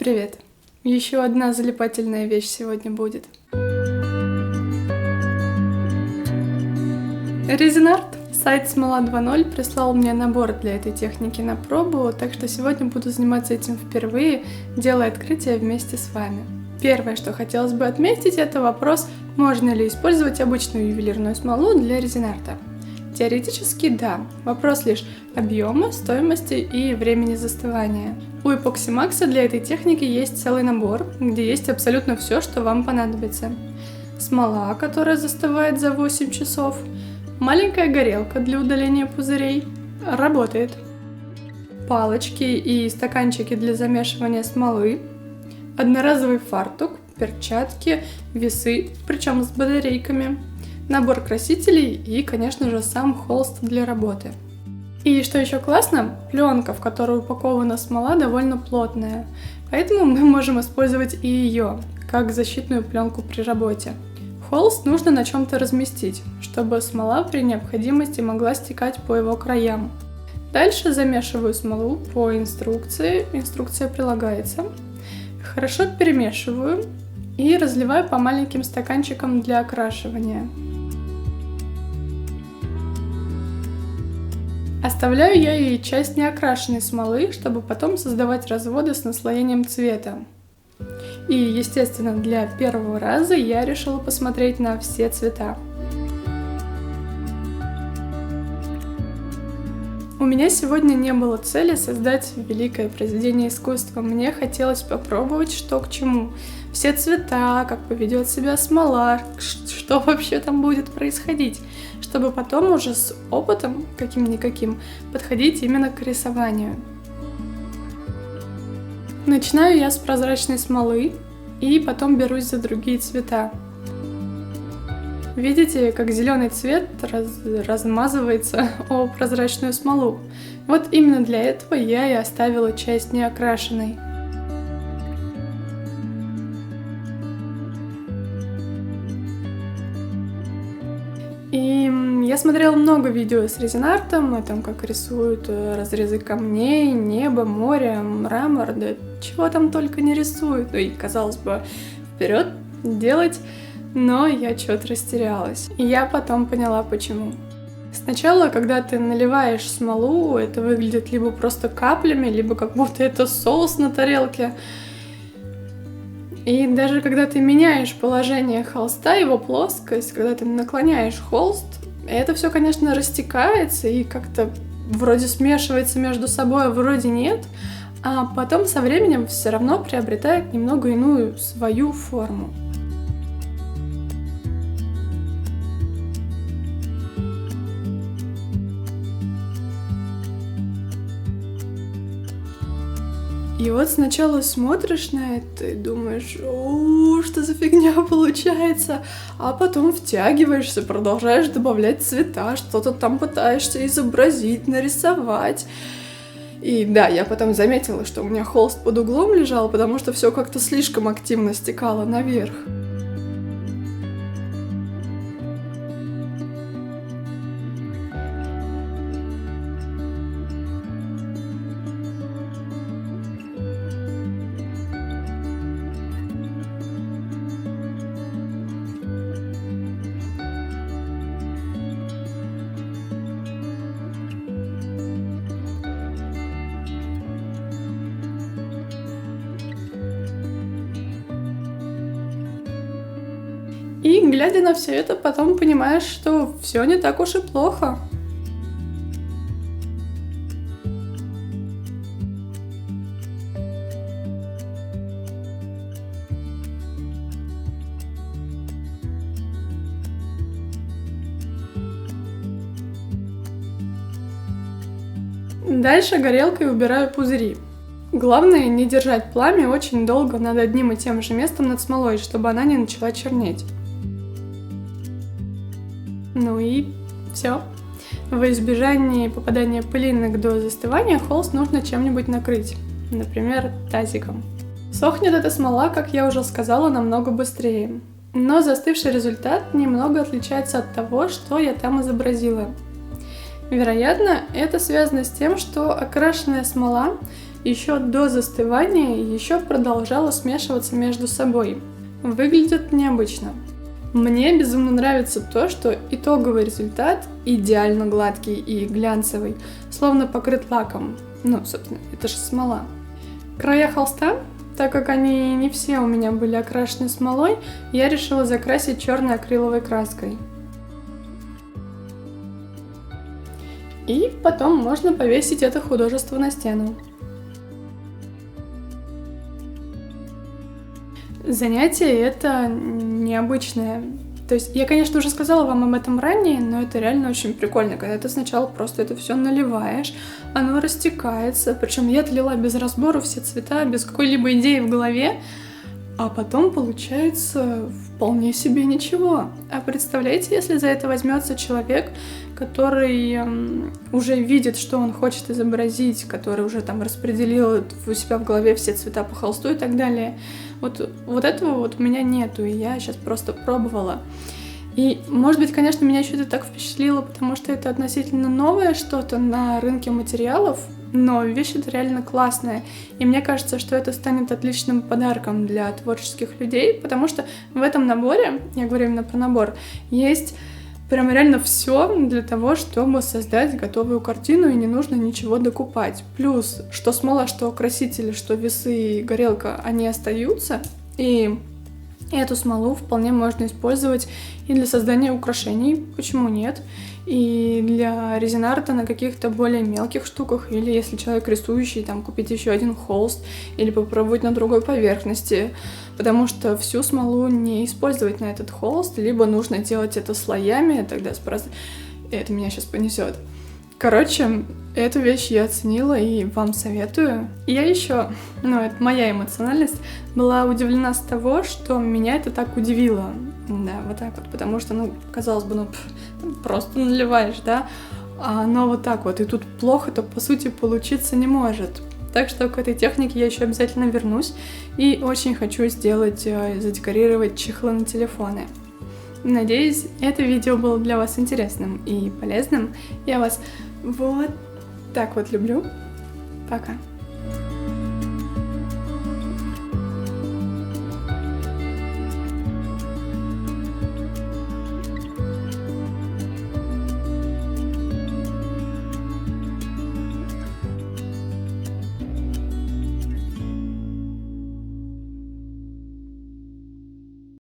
Привет! Еще одна залипательная вещь сегодня будет. Резинарт, сайт Смола 2.0, прислал мне набор для этой техники на пробу, так что сегодня буду заниматься этим впервые, делая открытие вместе с вами. Первое, что хотелось бы отметить, это вопрос, можно ли использовать обычную ювелирную смолу для резинарта. Теоретически да, вопрос лишь объема, стоимости и времени застывания. У Epoxy Max для этой техники есть целый набор, где есть абсолютно все, что вам понадобится. Смола, которая застывает за 8 часов, маленькая горелка для удаления пузырей, работает. Палочки и стаканчики для замешивания смолы, одноразовый фартук, перчатки, весы, причем с батарейками, набор красителей и, конечно же, сам холст для работы. И что еще классно, пленка, в которую упакована смола, довольно плотная, поэтому мы можем использовать и ее, как защитную пленку при работе. Холст нужно на чем-то разместить, чтобы смола при необходимости могла стекать по его краям. Дальше замешиваю смолу по инструкции, инструкция прилагается. Хорошо перемешиваю и разливаю по маленьким стаканчикам для окрашивания. Оставляю я и часть неокрашенной смолы, чтобы потом создавать разводы с наслоением цвета. И, естественно, для первого раза я решила посмотреть на все цвета. У меня сегодня не было цели создать великое произведение искусства. Мне хотелось попробовать, что к чему. Все цвета, как поведет себя смола, что вообще там будет происходить, чтобы потом уже с опытом, каким-никаким, подходить именно к рисованию. Начинаю я с прозрачной смолы и потом берусь за другие цвета. Видите, как зеленый цвет размазывается о прозрачную смолу? Вот именно для этого я и оставила часть неокрашенной. И я смотрела много видео с резинартом, о том, как рисуют разрезы камней, небо, море, мрамор, да чего там только не рисуют. Ну и, казалось бы, вперед делать, но я что-то растерялась. И я потом поняла, почему. Сначала, когда ты наливаешь смолу, это выглядит либо просто каплями, либо как будто это соус на тарелке. И даже когда ты меняешь положение холста, его плоскость, когда ты наклоняешь холст, это все, конечно, растекается и как-то вроде смешивается между собой, а вроде нет, а потом со временем все равно приобретает немного иную свою форму. И вот сначала смотришь на это и думаешь, что за фигня получается, а потом втягиваешься, продолжаешь добавлять цвета, что-то там пытаешься изобразить, нарисовать. И да, я потом заметила, что у меня холст под углом лежал, потому что все как-то слишком активно стекало наверх. И, глядя на все это, потом понимаешь, что все не так уж и плохо. Дальше горелкой убираю пузыри. Главное не держать пламя очень долго над одним и тем же местом над смолой, чтобы она не начала чернеть. Ну и все. Во избежание попадания пылинок до застывания холст нужно чем-нибудь накрыть, например, тазиком. Сохнет эта смола, как я уже сказала, намного быстрее, но застывший результат немного отличается от того, что я там изобразила. Вероятно, это связано с тем, что окрашенная смола еще до застывания еще продолжало смешиваться между собой. Выглядит необычно. Мне безумно нравится то, что итоговый результат идеально гладкий и глянцевый, словно покрыт лаком. Ну, собственно, это же смола. Края холста, так как они не все у меня были окрашены смолой, я решила закрасить черной акриловой краской. И потом можно повесить это художество на стену. Занятие это необычное. То есть я, конечно, уже сказала вам об этом ранее, но это реально очень прикольно, когда ты сначала просто это все наливаешь, оно растекается, причем я отлила без разбора все цвета, без какой-либо идеи в голове, а потом получается вполне себе ничего. А представляете, если за это возьмется человек, который уже видит, что он хочет изобразить, который уже там распределил у себя в голове все цвета по холсту и так далее. Вот этого вот у меня нету, и я сейчас просто пробовала. И, может быть, конечно, меня еще это так впечатлило, потому что это относительно новое что-то на рынке материалов, но вещь это реально классная. И мне кажется, что это станет отличным подарком для творческих людей, потому что в этом наборе, я говорю именно про набор, есть прям реально все для того, чтобы создать готовую картину, и не нужно ничего докупать. Плюс, что смола, что красители, что весы и горелка, они остаются, и эту смолу вполне можно использовать и для создания украшений, почему нет, и для резин-арта на каких-то более мелких штуках, или если человек рисующий, там купить еще один холст, или попробовать на другой поверхности, потому что всю смолу не использовать на этот холст, либо нужно делать это слоями, тогда это меня сейчас понесет. Короче, эту вещь я оценила и вам советую. И я еще, это моя эмоциональность, была удивлена с того, что меня это так удивило. Да, вот так вот, потому что, казалось бы, просто наливаешь, да, а оно вот так вот, и тут плохо-то, по сути, получиться не может. Так что к этой технике я еще обязательно вернусь, и очень хочу задекорировать чехлы на телефоны. Надеюсь, это видео было для вас интересным и полезным. Я вас вот так вот люблю. Пока.